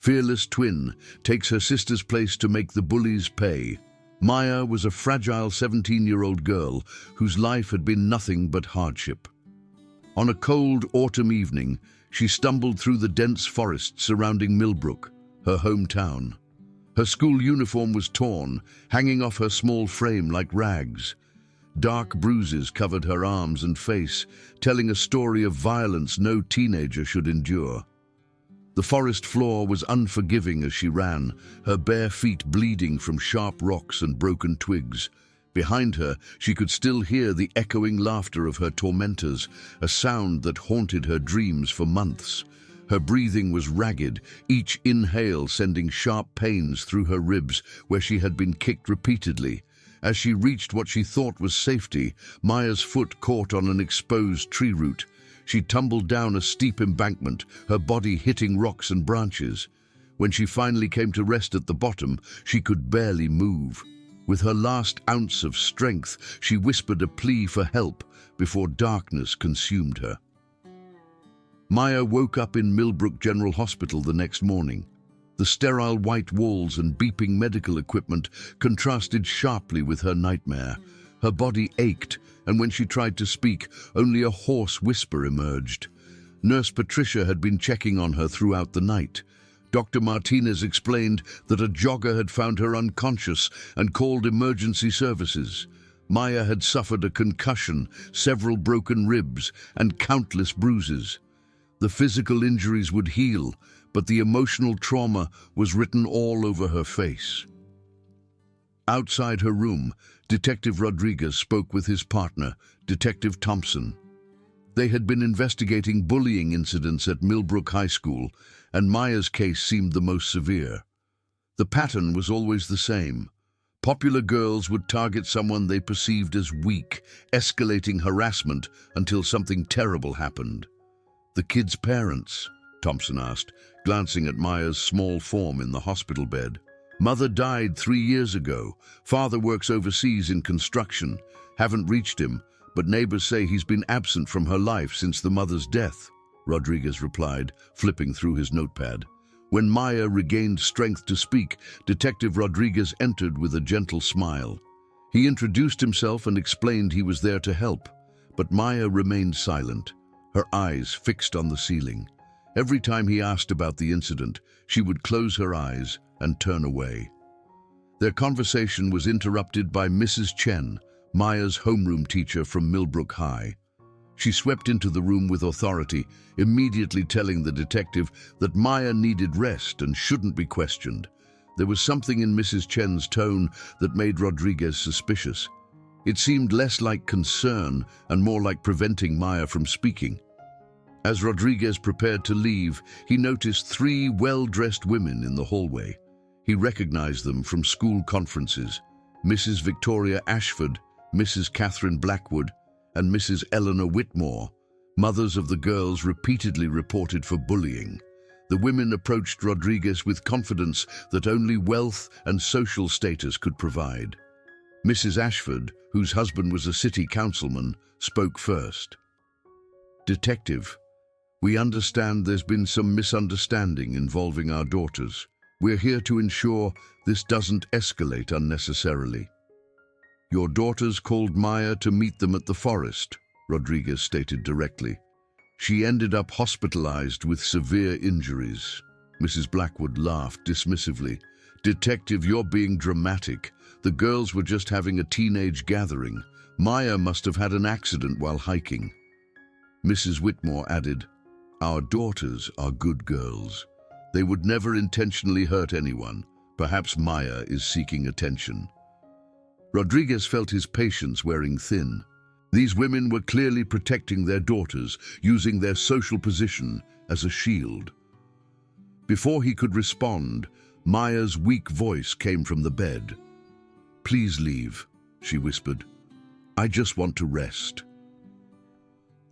Fearless twin, takes her sister's place to make the bullies pay. Maya was a fragile 17-year-old girl whose life had been nothing but hardship. On a cold autumn evening, she stumbled through the dense forest surrounding Millbrook, her hometown. Her school uniform was torn, hanging off her small frame like rags. Dark bruises covered her arms and face, telling a story of violence no teenager should endure. The forest floor was unforgiving as she ran, her bare feet bleeding from sharp rocks and broken twigs. Behind her, she could still hear the echoing laughter of her tormentors, a sound that haunted her dreams for months. Her breathing was ragged, each inhale sending sharp pains through her ribs where she had been kicked repeatedly. As she reached what she thought was safety, Maya's foot caught on an exposed tree root. She tumbled down a steep embankment, her body hitting rocks and branches. When she finally came to rest at the bottom, she could barely move. With her last ounce of strength, she whispered a plea for help before darkness consumed her. Maya woke up in Millbrook General Hospital the next morning. The sterile white walls and beeping medical equipment contrasted sharply with her nightmare. Her body ached, and when she tried to speak, only a hoarse whisper emerged. Nurse Patricia had been checking on her throughout the night. Dr. Martinez explained that a jogger had found her unconscious and called emergency services. Maya had suffered a concussion, several broken ribs, and countless bruises. The physical injuries would heal, but the emotional trauma was written all over her face. Outside her room, Detective Rodriguez spoke with his partner, Detective Thompson. They had been investigating bullying incidents at Millbrook High School, and Maya's case seemed the most severe. The pattern was always the same. Popular girls would target someone they perceived as weak, escalating harassment until something terrible happened. "The kid's parents?" Thompson asked, glancing at Maya's small form in the hospital bed. "Mother died 3 years ago. Father works overseas in construction. Haven't reached him, but neighbors say he's been absent from her life since the mother's death," Rodriguez replied, flipping through his notepad. When Maya regained strength to speak, Detective Rodriguez entered with a gentle smile. He introduced himself and explained he was there to help, but Maya remained silent, her eyes fixed on the ceiling. Every time he asked about the incident, she would close her eyes and turn away. Their conversation was interrupted by Mrs. Chen, Maya's homeroom teacher from Millbrook High. She swept into the room with authority, immediately telling the detective that Maya needed rest and shouldn't be questioned. There was something in Mrs. Chen's tone that made Rodriguez suspicious. It seemed less like concern and more like preventing Maya from speaking. As Rodriguez prepared to leave, he noticed 3 well-dressed women in the hallway. He recognized them from school conferences: Mrs. Victoria Ashford, Mrs. Catherine Blackwood, and Mrs. Eleanor Whitmore. Mothers of the girls repeatedly reported for bullying. The women approached Rodriguez with confidence that only wealth and social status could provide. Mrs. Ashford, whose husband was a city councilman, spoke first. "Detective, we understand there's been some misunderstanding involving our daughters. We're here to ensure this doesn't escalate unnecessarily." "Your daughters called Maya to meet them at the forest," Rodriguez stated directly. "She ended up hospitalized with severe injuries." Mrs. Blackwood laughed dismissively. "Detective, you're being dramatic. The girls were just having a teenage gathering. Maya must have had an accident while hiking." Mrs. Whitmore added, "Our daughters are good girls. They would never intentionally hurt anyone. Perhaps Maya is seeking attention." Rodriguez felt his patience wearing thin. These women were clearly protecting their daughters, using their social position as a shield. Before he could respond, Maya's weak voice came from the bed. "Please leave," she whispered. "I just want to rest."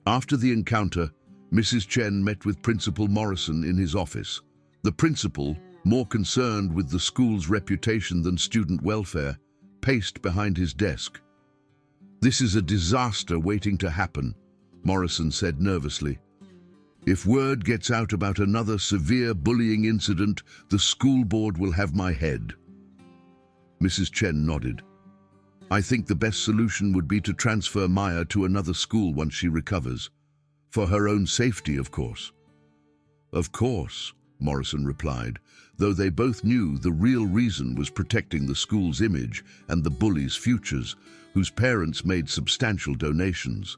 After the encounter, Mrs. Chen met with Principal Morrison in his office. The principal, more concerned with the school's reputation than student welfare, paced behind his desk. "This is a disaster waiting to happen," Morrison said nervously. If word gets out about another severe bullying incident, the school board will have my head." Mrs. Chen nodded. "I think the best solution would be to transfer Maya to another school once she recovers. For her own safety, of course." "Of course," Morrison replied, though they both knew the real reason was protecting the school's image and the bullies' futures, whose parents made substantial donations.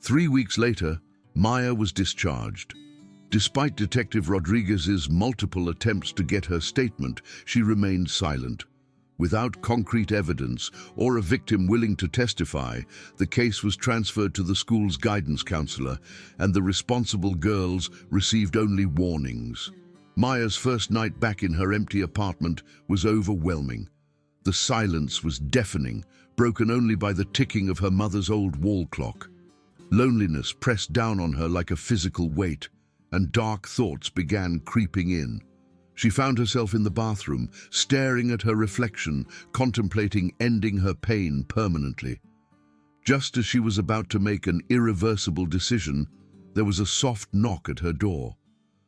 3 weeks later, Maya was discharged. Despite Detective Rodriguez's multiple attempts to get her statement, she remained silent. Without concrete evidence or a victim willing to testify, the case was transferred to the school's guidance counselor, and the responsible girls received only warnings. Maya's first night back in her empty apartment was overwhelming. The silence was deafening, broken only by the ticking of her mother's old wall clock. Loneliness pressed down on her like a physical weight, and dark thoughts began creeping in. She found herself in the bathroom, staring at her reflection, contemplating ending her pain permanently. Just as she was about to make an irreversible decision, there was a soft knock at her door.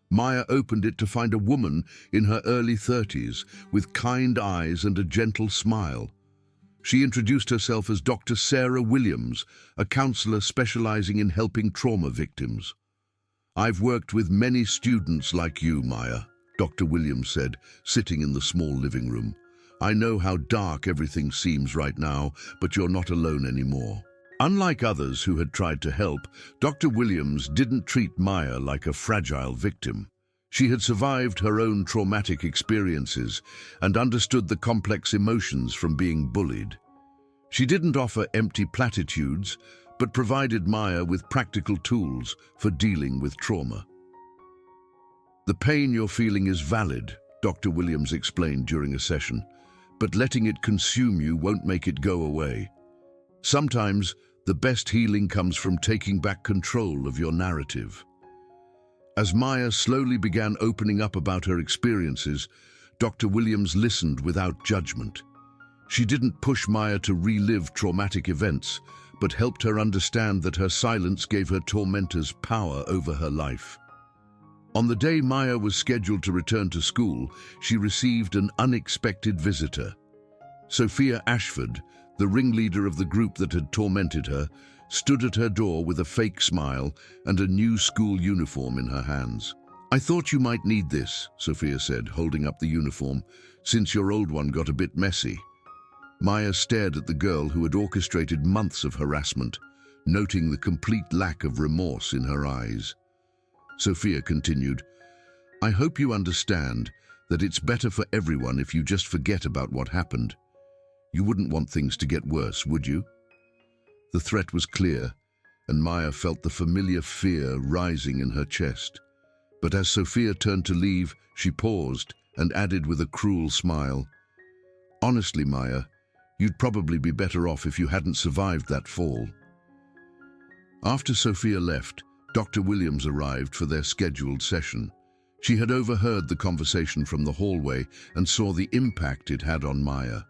Maya opened it to find a woman in her early 30s, with kind eyes and a gentle smile. She introduced herself as Dr. Sarah Williams, a counselor specializing in helping trauma victims. "I've worked with many students like you, Maya," Dr. Williams said, sitting in the small living room. "I know how dark everything seems right now, but you're not alone anymore." Unlike others who had tried to help, Dr. Williams didn't treat Maya like a fragile victim. She had survived her own traumatic experiences and understood the complex emotions from being bullied. She didn't offer empty platitudes, but provided Maya with practical tools for dealing with trauma. "The pain you're feeling is valid," Dr. Williams explained during a session, "but letting it consume you won't make it go away. Sometimes, the best healing comes from taking back control of your narrative." As Maya slowly began opening up about her experiences, Dr. Williams listened without judgment. She didn't push Maya to relive traumatic events, but helped her understand that her silence gave her tormentors power over her life. On the day Maya was scheduled to return to school, she received an unexpected visitor. Sophia Ashford, the ringleader of the group that had tormented her, stood at her door with a fake smile and a new school uniform in her hands. "I thought you might need this," Sophia said, holding up the uniform, "since your old one got a bit messy." Maya stared at the girl who had orchestrated months of harassment, noting the complete lack of remorse in her eyes. Sophia continued, "I hope you understand that it's better for everyone if you just forget about what happened. You wouldn't want things to get worse, would you?" The threat was clear, and Maya felt the familiar fear rising in her chest. But as Sophia turned to leave, she paused and added with a cruel smile, "Honestly, Maya, you'd probably be better off if you hadn't survived that fall." After Sophia left, Dr. Williams arrived for their scheduled session. She had overheard the conversation from the hallway and saw the impact it had on Maya.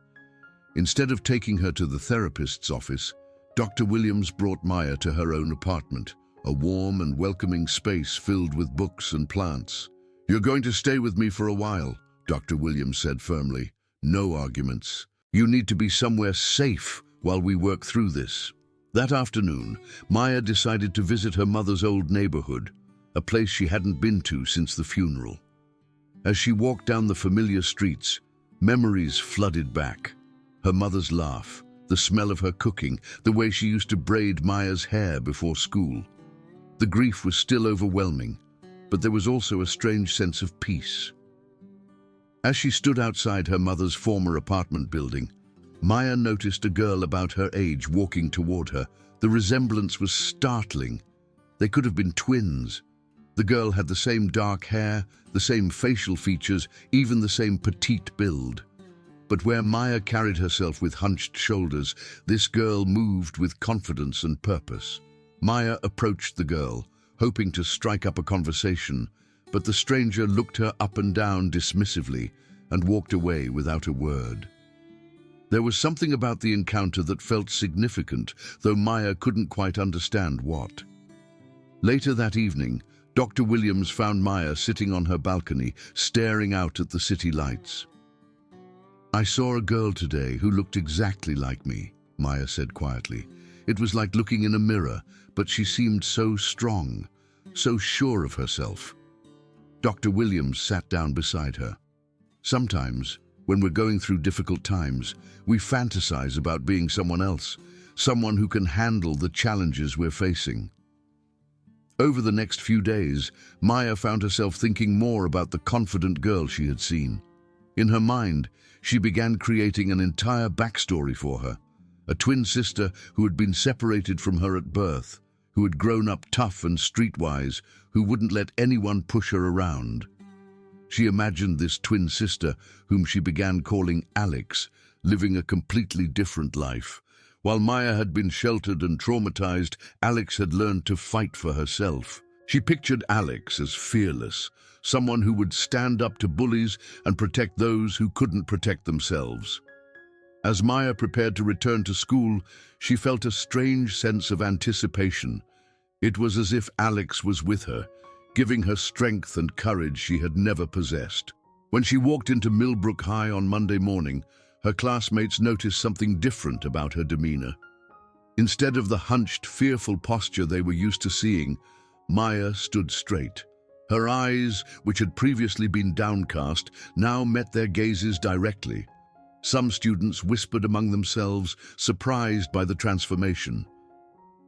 Instead of taking her to the therapist's office, Dr. Williams brought Maya to her own apartment, a warm and welcoming space filled with books and plants. "You're going to stay with me for a while," Dr. Williams said firmly. "No arguments. You need to be somewhere safe while we work through this." That afternoon, Maya decided to visit her mother's old neighborhood, a place she hadn't been to since the funeral. As she walked down the familiar streets, memories flooded back. Her mother's laugh, the smell of her cooking, the way she used to braid Maya's hair before school. The grief was still overwhelming, but there was also a strange sense of peace. As she stood outside her mother's former apartment building, Maya noticed a girl about her age walking toward her. The resemblance was startling. They could have been twins. The girl had the same dark hair, the same facial features, even the same petite build. But where Maya carried herself with hunched shoulders, this girl moved with confidence and purpose. Maya approached the girl, hoping to strike up a conversation, but the stranger looked her up and down dismissively and walked away without a word. There was something about the encounter that felt significant, though Maya couldn't quite understand what. Later that evening, Dr. Williams found Maya sitting on her balcony, staring out at the city lights. "I saw a girl today who looked exactly like me," Maya said quietly. "It was like looking in a mirror, but she seemed so strong, so sure of herself." Dr. Williams sat down beside her. "Sometimes, when we're going through difficult times, we fantasize about being someone else, someone who can handle the challenges we're facing." Over the next few days, Maya found herself thinking more about the confident girl she had seen. In her mind, she began creating an entire backstory for her. A twin sister who had been separated from her at birth, who had grown up tough and streetwise, who wouldn't let anyone push her around. She imagined this twin sister, whom she began calling Alex, living a completely different life. While Maya had been sheltered and traumatized, Alex had learned to fight for herself. She pictured Alex as fearless, someone who would stand up to bullies and protect those who couldn't protect themselves. As Maya prepared to return to school, she felt a strange sense of anticipation. It was as if Alex was with her, giving her strength and courage she had never possessed. When she walked into Millbrook High on Monday morning, her classmates noticed something different about her demeanor. Instead of the hunched, fearful posture they were used to seeing, Maya stood straight. Her eyes, which had previously been downcast, now met their gazes directly. Some students whispered among themselves, surprised by the transformation.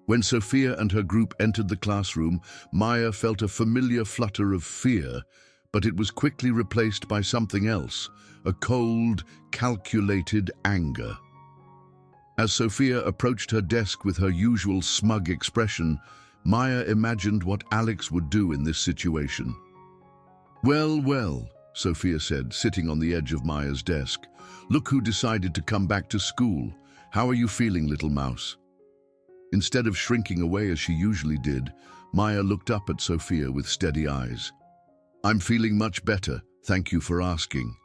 When Sophia and her group entered the classroom, Maya felt a familiar flutter of fear, but it was quickly replaced by something else, a cold, calculated anger. As Sophia approached her desk with her usual smug expression, Maya imagined what Alex would do in this situation. "Well, well," Sophia said, sitting on the edge of Maya's desk. "Look who decided to come back to school. How are you feeling, little mouse?" Instead of shrinking away as she usually did, Maya looked up at Sophia with steady eyes. "I'm feeling much better, thank you for asking."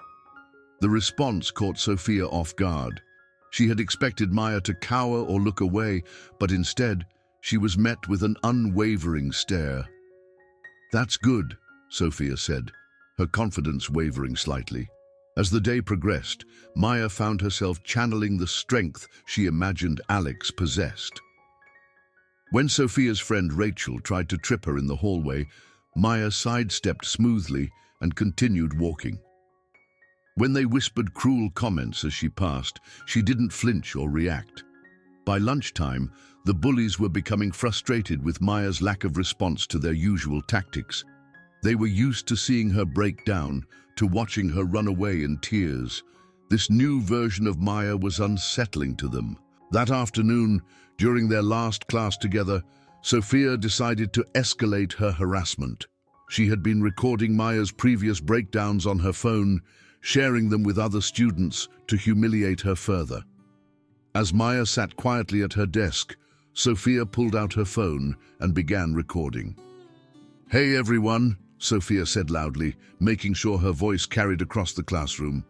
The response caught Sophia off guard. She had expected Maya to cower or look away, but instead, she was met with an unwavering stare. "That's good," Sophia said, her confidence wavering slightly. As the day progressed, Maya found herself channeling the strength she imagined Alex possessed. When Sophia's friend Rachel tried to trip her in the hallway, Maya sidestepped smoothly and continued walking. When they whispered cruel comments as she passed, she didn't flinch or react. By lunchtime, the bullies were becoming frustrated with Maya's lack of response to their usual tactics. They were used to seeing her break down, to watching her run away in tears. This new version of Maya was unsettling to them. That afternoon, during their last class together, Sophia decided to escalate her harassment. She had been recording Maya's previous breakdowns on her phone, sharing them with other students to humiliate her further. As Maya sat quietly at her desk, Sophia pulled out her phone and began recording. "Hey everyone," Sophia said loudly, making sure her voice carried across the classroom.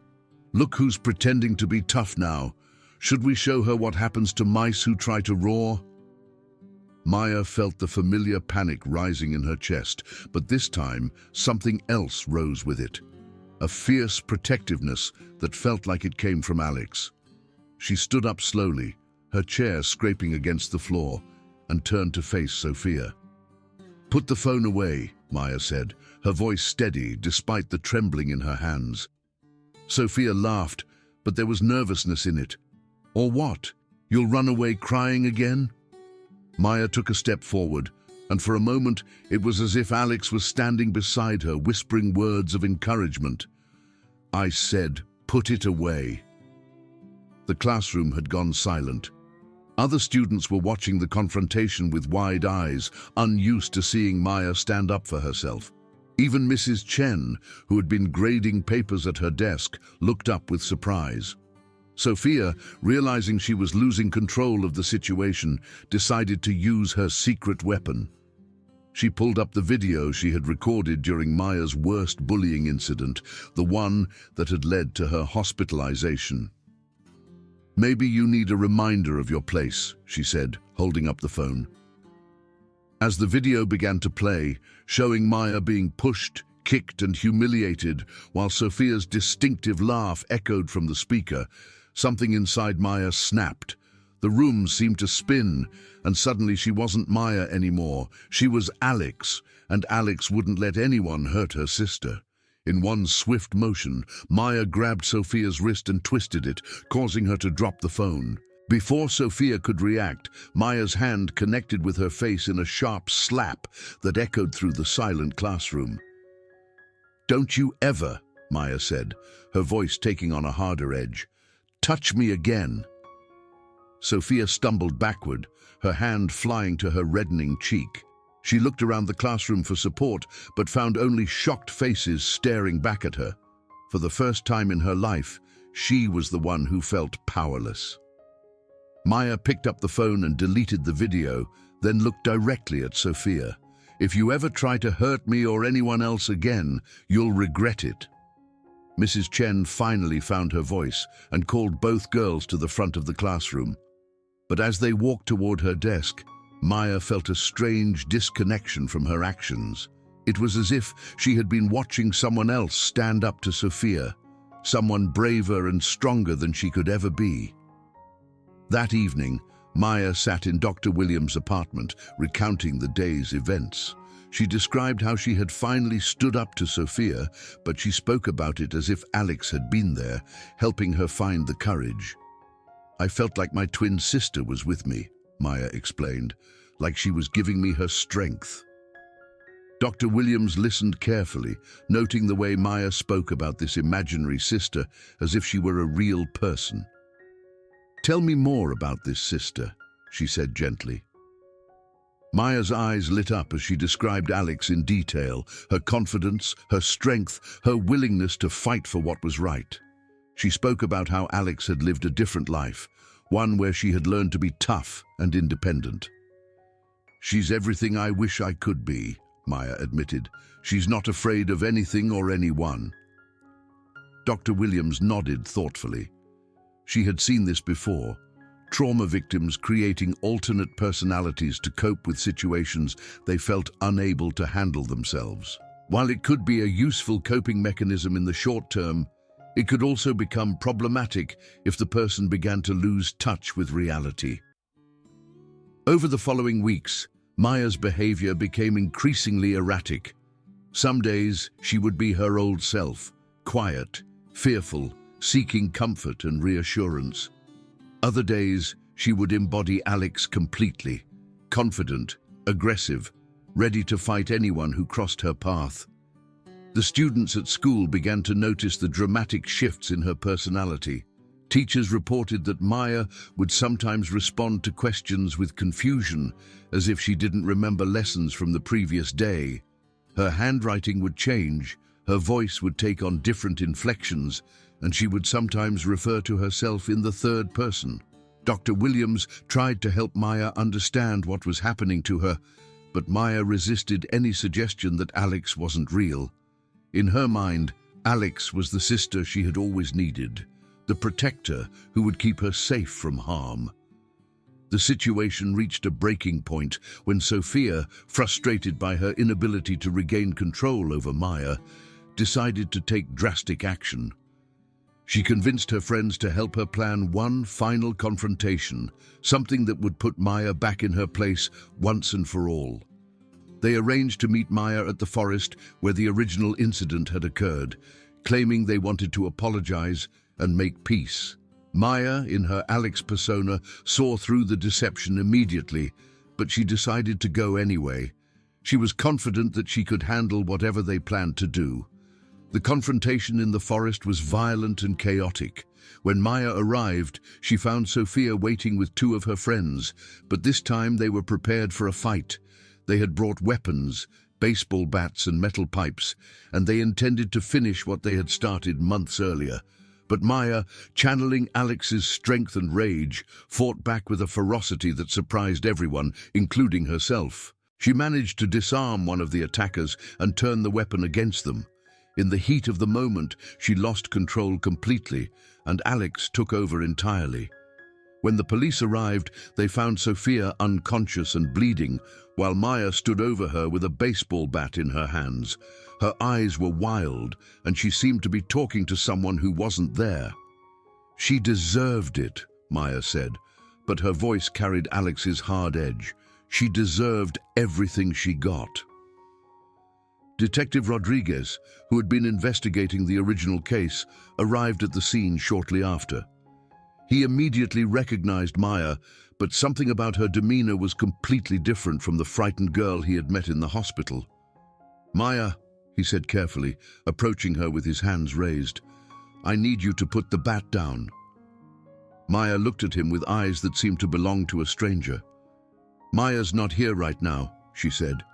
"Look who's pretending to be tough now. Should we show her what happens to mice who try to roar?" Maya felt the familiar panic rising in her chest, but this time something else rose with it. A fierce protectiveness that felt like it came from Alex. She stood up slowly, her chair scraping against the floor, and turned to face Sophia. "Put the phone away," Maya said, her voice steady despite the trembling in her hands. Sophia laughed, but there was nervousness in it. "Or what? You'll run away crying again?" Maya took a step forward, and for a moment it was as if Alex was standing beside her, whispering words of encouragement. "I said, put it away." The classroom had gone silent. Other students were watching the confrontation with wide eyes, unused to seeing Maya stand up for herself. Even Mrs. Chen, who had been grading papers at her desk, looked up with surprise. Sophia, realizing she was losing control of the situation, decided to use her secret weapon. She pulled up the video she had recorded during Maya's worst bullying incident, the one that had led to her hospitalization. "Maybe you need a reminder of your place," she said, holding up the phone. As the video began to play, showing Maya being pushed, kicked and humiliated, while Sophia's distinctive laugh echoed from the speaker, something inside Maya snapped. The room seemed to spin, and suddenly she wasn't Maya anymore. She was Alex, and Alex wouldn't let anyone hurt her sister. In one swift motion, Maya grabbed Sophia's wrist and twisted it, causing her to drop the phone. Before Sophia could react, Maya's hand connected with her face in a sharp slap that echoed through the silent classroom. "Don't you ever," Maya said, her voice taking on a harder edge, "touch me again." Sophia stumbled backward, her hand flying to her reddening cheek. She looked around the classroom for support, but found only shocked faces staring back at her. For the first time in her life, she was the one who felt powerless. Maya picked up the phone and deleted the video, then looked directly at Sophia. "If you ever try to hurt me or anyone else again, you'll regret it." Mrs. Chen finally found her voice and called both girls to the front of the classroom. But as they walked toward her desk, Maya felt a strange disconnection from her actions. It was as if she had been watching someone else stand up to Sophia, someone braver and stronger than she could ever be. That evening, Maya sat in Dr. Williams' apartment, recounting the day's events. She described how she had finally stood up to Sophia, but she spoke about it as if Alex had been there, helping her find the courage. "I felt like my twin sister was with me," Maya explained, "like she was giving me her strength." Dr. Williams listened carefully, noting the way Maya spoke about this imaginary sister as if she were a real person. "Tell me more about this sister," she said gently. Maya's eyes lit up as she described Alex in detail, her confidence, her strength, her willingness to fight for what was right. She spoke about how Alex had lived a different life, one where she had learned to be tough and independent. "She's everything I wish I could be," Maya admitted. "She's not afraid of anything or anyone." Dr. Williams nodded thoughtfully. She had seen this before. Trauma victims creating alternate personalities to cope with situations they felt unable to handle themselves. While it could be a useful coping mechanism in the short term, it could also become problematic if the person began to lose touch with reality. Over the following weeks, Maya's behavior became increasingly erratic. Some days she would be her old self, quiet, fearful, seeking comfort and reassurance. Other days, she would embody Alex completely, confident, aggressive, ready to fight anyone who crossed her path. The students at school began to notice the dramatic shifts in her personality. Teachers reported that Maya would sometimes respond to questions with confusion, as if she didn't remember lessons from the previous day. Her handwriting would change, her voice would take on different inflections, and she would sometimes refer to herself in the third person. Dr. Williams tried to help Maya understand what was happening to her, but Maya resisted any suggestion that Alex wasn't real. In her mind, Alex was the sister she had always needed, the protector who would keep her safe from harm. The situation reached a breaking point when Sophia, frustrated by her inability to regain control over Maya, decided to take drastic action. She convinced her friends to help her plan one final confrontation, something that would put Maya back in her place once and for all. They arranged to meet Maya at the forest where the original incident had occurred, claiming they wanted to apologize and make peace. Maya, in her Alex persona, saw through the deception immediately, but she decided to go anyway. She was confident that she could handle whatever they planned to do. The confrontation in the forest was violent and chaotic. When Maya arrived, she found Sophia waiting with two of her friends, but this time they were prepared for a fight. They had brought weapons, baseball bats and metal pipes, and they intended to finish what they had started months earlier. But Maya, channeling Alex's strength and rage, fought back with a ferocity that surprised everyone, including herself. She managed to disarm one of the attackers and turn the weapon against them. In the heat of the moment, she lost control completely, and Alex took over entirely. When the police arrived, they found Sophia unconscious and bleeding, while Maya stood over her with a baseball bat in her hands. Her eyes were wild, and she seemed to be talking to someone who wasn't there. "She deserved it," Maya said, but her voice carried Alex's hard edge. She deserved everything she got. Detective Rodriguez, who had been investigating the original case, arrived at the scene shortly after. He immediately recognized Maya, but something about her demeanor was completely different from the frightened girl he had met in the hospital. "Maya," he said carefully, approaching her with his hands raised, "I need you to put the bat down." Maya looked at him with eyes that seemed to belong to a stranger. "Maya's not here right now," she said.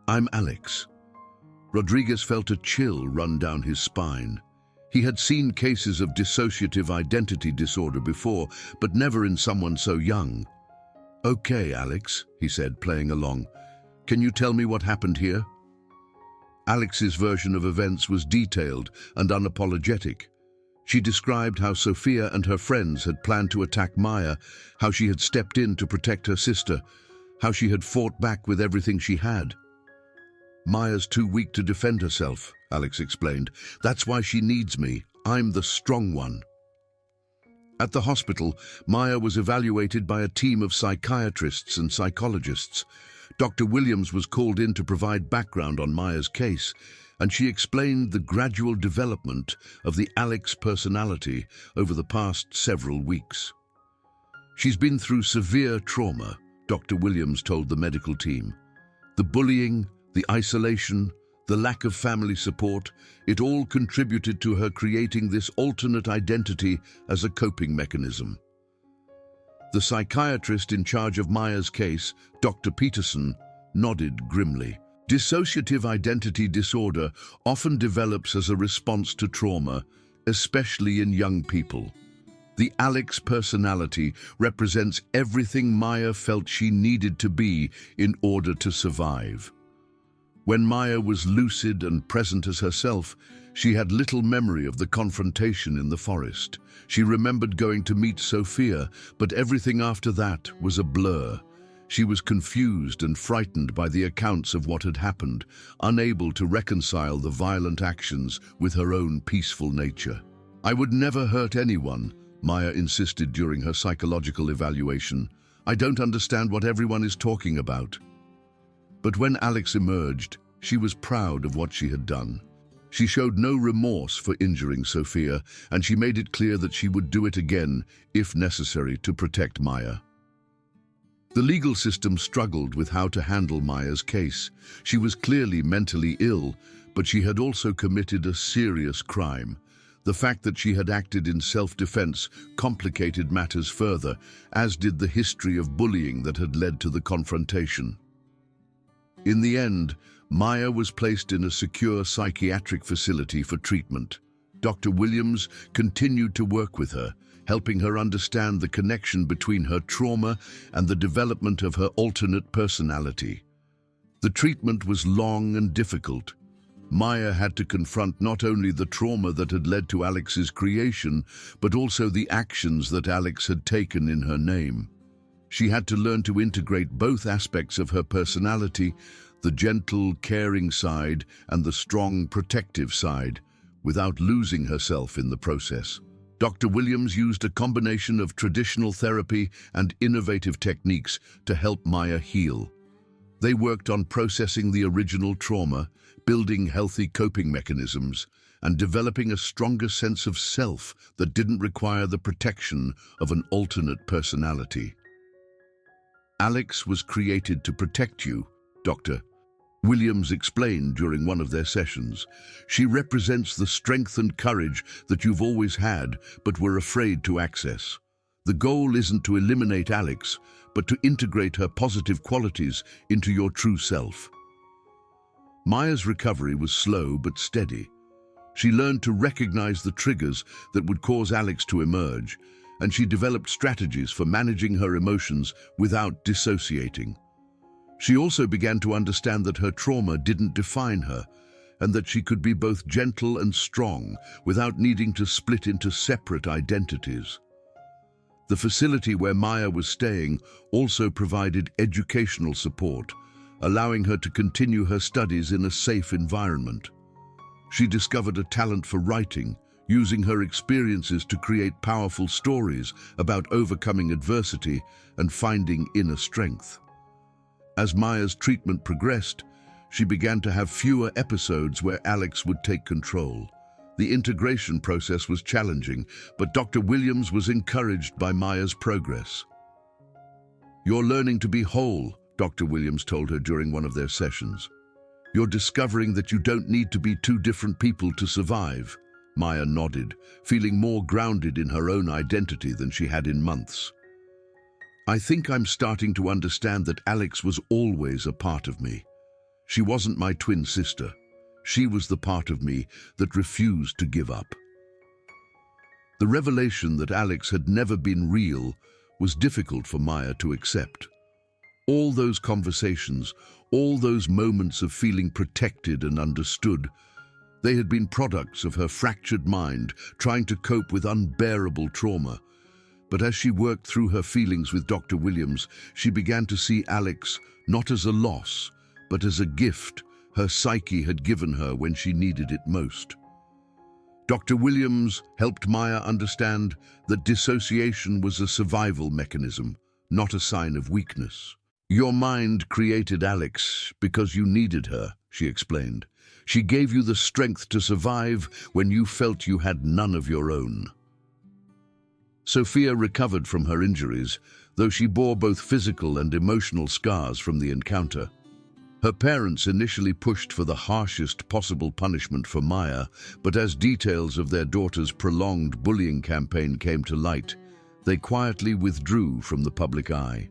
"I'm Alex." Rodriguez felt a chill run down his spine. He had seen cases of dissociative identity disorder before, but never in someone so young. "Okay, Alex," he said, playing along. "Can you tell me what happened here?" Alex's version of events was detailed and unapologetic. She described how Sophia and her friends had planned to attack Maya, how she had stepped in to protect her sister, how she had fought back with everything she had. "Maya's too weak to defend herself," Alex explained. "That's why she needs me. I'm the strong one." At the hospital, Maya was evaluated by a team of psychiatrists and psychologists. Dr. Williams was called in to provide background on Maya's case, and she explained the gradual development of the Alex personality over the past several weeks. "She's been through severe trauma," Dr. Williams told the medical team. "The bullying, the isolation, the lack of family support, it all contributed to her creating this alternate identity as a coping mechanism." The psychiatrist in charge of Maya's case, Dr. Peterson, nodded grimly. "Dissociative identity disorder often develops as a response to trauma, especially in young people. The Alex personality represents everything Maya felt she needed to be in order to survive. When Maya was lucid and present as herself, she had little memory of the confrontation in the forest. She remembered going to meet Sophia, but everything after that was a blur. She was confused and frightened by the accounts of what had happened, unable to reconcile the violent actions with her own peaceful nature. "I would never hurt anyone," Maya insisted during her psychological evaluation. "I don't understand what everyone is talking about." But when Alex emerged, she was proud of what she had done. She showed no remorse for injuring Sophia, and she made it clear that she would do it again, if necessary, to protect Maya. The legal system struggled with how to handle Maya's case. She was clearly mentally ill, but she had also committed a serious crime. The fact that she had acted in self-defense complicated matters further, as did the history of bullying that had led to the confrontation. In the end, Maya was placed in a secure psychiatric facility for treatment. Dr. Williams continued to work with her, helping her understand the connection between her trauma and the development of her alternate personality. The treatment was long and difficult. Maya had to confront not only the trauma that had led to Alex's creation, but also the actions that Alex had taken in her name. She had to learn to integrate both aspects of her personality, the gentle, caring side and the strong, protective side, without losing herself in the process. Dr. Williams used a combination of traditional therapy and innovative techniques to help Maya heal. They worked on processing the original trauma, building healthy coping mechanisms, and developing a stronger sense of self that didn't require the protection of an alternate personality. "Alex was created to protect you," Dr. Williams explained during one of their sessions. "She represents the strength and courage that you've always had but were afraid to access. The goal isn't to eliminate Alex, but to integrate her positive qualities into your true self." Maya's recovery was slow but steady. She learned to recognize the triggers that would cause Alex to emerge, and she developed strategies for managing her emotions without dissociating. She also began to understand that her trauma didn't define her, and that she could be both gentle and strong without needing to split into separate identities. The facility where Maya was staying also provided educational support, allowing her to continue her studies in a safe environment. She discovered a talent for writing, using her experiences to create powerful stories about overcoming adversity and finding inner strength. As Maya's treatment progressed, she began to have fewer episodes where Alex would take control. The integration process was challenging, but Dr. Williams was encouraged by Maya's progress. "You're learning to be whole," Dr. Williams told her during one of their sessions. "You're discovering that you don't need to be two different people to survive." Maya nodded, feeling more grounded in her own identity than she had in months. "I think I'm starting to understand that Alex was always a part of me. She wasn't my twin sister. She was the part of me that refused to give up." The revelation that Alex had never been real was difficult for Maya to accept. All those conversations, all those moments of feeling protected and understood, they had been products of her fractured mind trying to cope with unbearable trauma. But as she worked through her feelings with Dr. Williams, she began to see Alex not as a loss, but as a gift her psyche had given her when she needed it most. Dr. Williams helped Maya understand that dissociation was a survival mechanism, not a sign of weakness. "Your mind created Alex because you needed her," she explained. "She gave you the strength to survive when you felt you had none of your own." Sophia recovered from her injuries, though she bore both physical and emotional scars from the encounter. Her parents initially pushed for the harshest possible punishment for Maya, but as details of their daughter's prolonged bullying campaign came to light, they quietly withdrew from the public eye.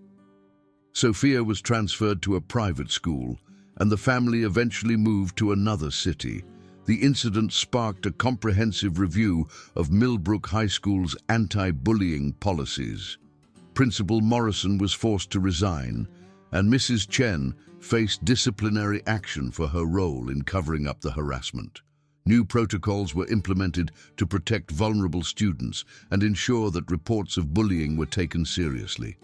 Sophia was transferred to a private school, and the family eventually moved to another city. The incident sparked a comprehensive review of Millbrook High School's anti-bullying policies. Principal Morrison was forced to resign, and Mrs. Chen faced disciplinary action for her role in covering up the harassment. New protocols were implemented to protect vulnerable students and ensure that reports of bullying were taken seriously.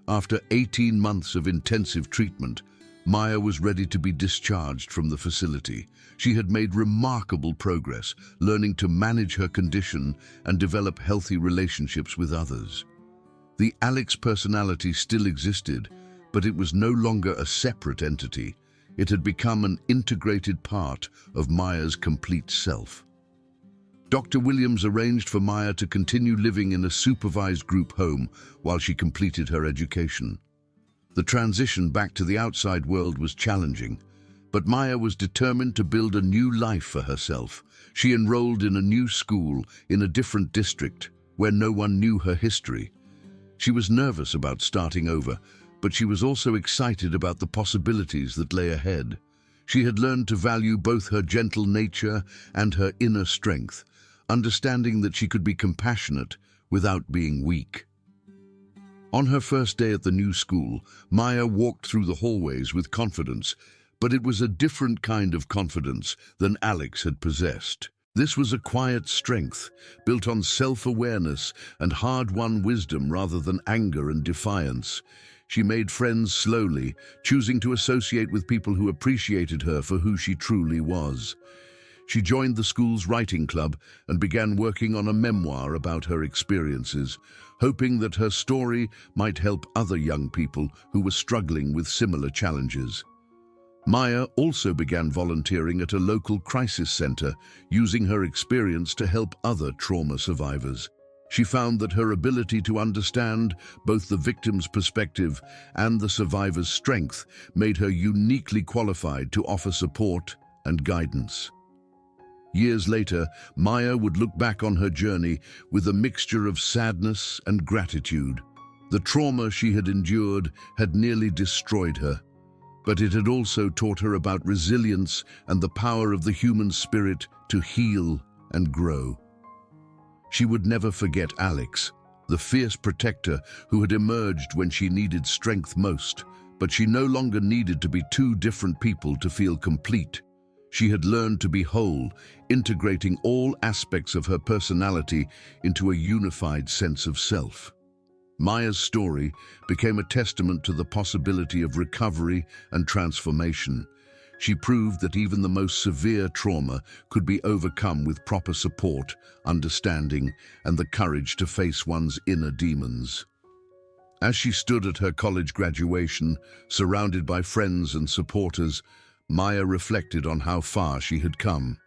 After 18 months of intensive treatment, Maya was ready to be discharged from the facility. She had made remarkable progress, learning to manage her condition and develop healthy relationships with others. The Alex personality still existed, but it was no longer a separate entity. It had become an integrated part of Maya's complete self. Dr. Williams arranged for Maya to continue living in a supervised group home while she completed her education. The transition back to the outside world was challenging, but Maya was determined to build a new life for herself. She enrolled in a new school in a different district where no one knew her history. She was nervous about starting over, but she was also excited about the possibilities that lay ahead. She had learned to value both her gentle nature and her inner strength, understanding that she could be compassionate without being weak. On her first day at the new school, Maya walked through the hallways with confidence, but it was a different kind of confidence than Alex had possessed. This was a quiet strength, built on self-awareness and hard-won wisdom rather than anger and defiance. She made friends slowly, choosing to associate with people who appreciated her for who she truly was. She joined the school's writing club and began working on a memoir about her experiences, hoping that her story might help other young people who were struggling with similar challenges. Maya also began volunteering at a local crisis center, using her experience to help other trauma survivors. She found that her ability to understand both the victim's perspective and the survivor's strength made her uniquely qualified to offer support and guidance. Years later, Maya would look back on her journey with a mixture of sadness and gratitude. The trauma she had endured had nearly destroyed her, but it had also taught her about resilience and the power of the human spirit to heal and grow. She would never forget Alex, the fierce protector who had emerged when she needed strength most, but she no longer needed to be two different people to feel complete. She had learned to be whole, integrating all aspects of her personality into a unified sense of self. Maya's story became a testament to the possibility of recovery and transformation. She proved that even the most severe trauma could be overcome with proper support, understanding, and the courage to face one's inner demons. As she stood at her college graduation, surrounded by friends and supporters, Maya reflected on how far she had come.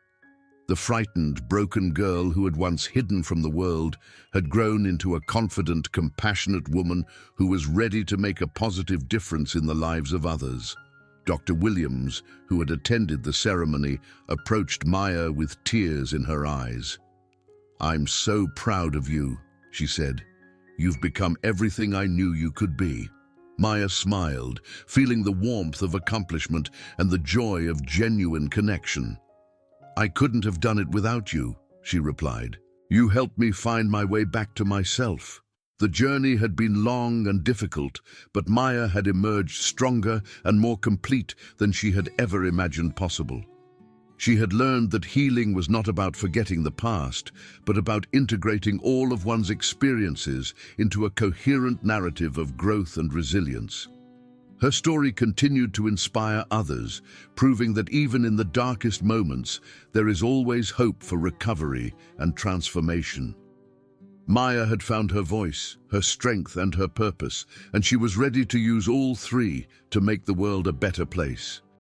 The frightened, broken girl who had once hidden from the world had grown into a confident, compassionate woman who was ready to make a positive difference in the lives of others. Dr. Williams, who had attended the ceremony, approached Maya with tears in her eyes. "I'm so proud of you," she said. "You've become everything I knew you could be." Maya smiled, feeling the warmth of accomplishment and the joy of genuine connection. "I couldn't have done it without you," she replied. "You helped me find my way back to myself." The journey had been long and difficult, but Maya had emerged stronger and more complete than she had ever imagined possible. She had learned that healing was not about forgetting the past, but about integrating all of one's experiences into a coherent narrative of growth and resilience. Her story continued to inspire others, proving that even in the darkest moments, there is always hope for recovery and transformation. Maya had found her voice, her strength, and her purpose, and she was ready to use all three to make the world a better place.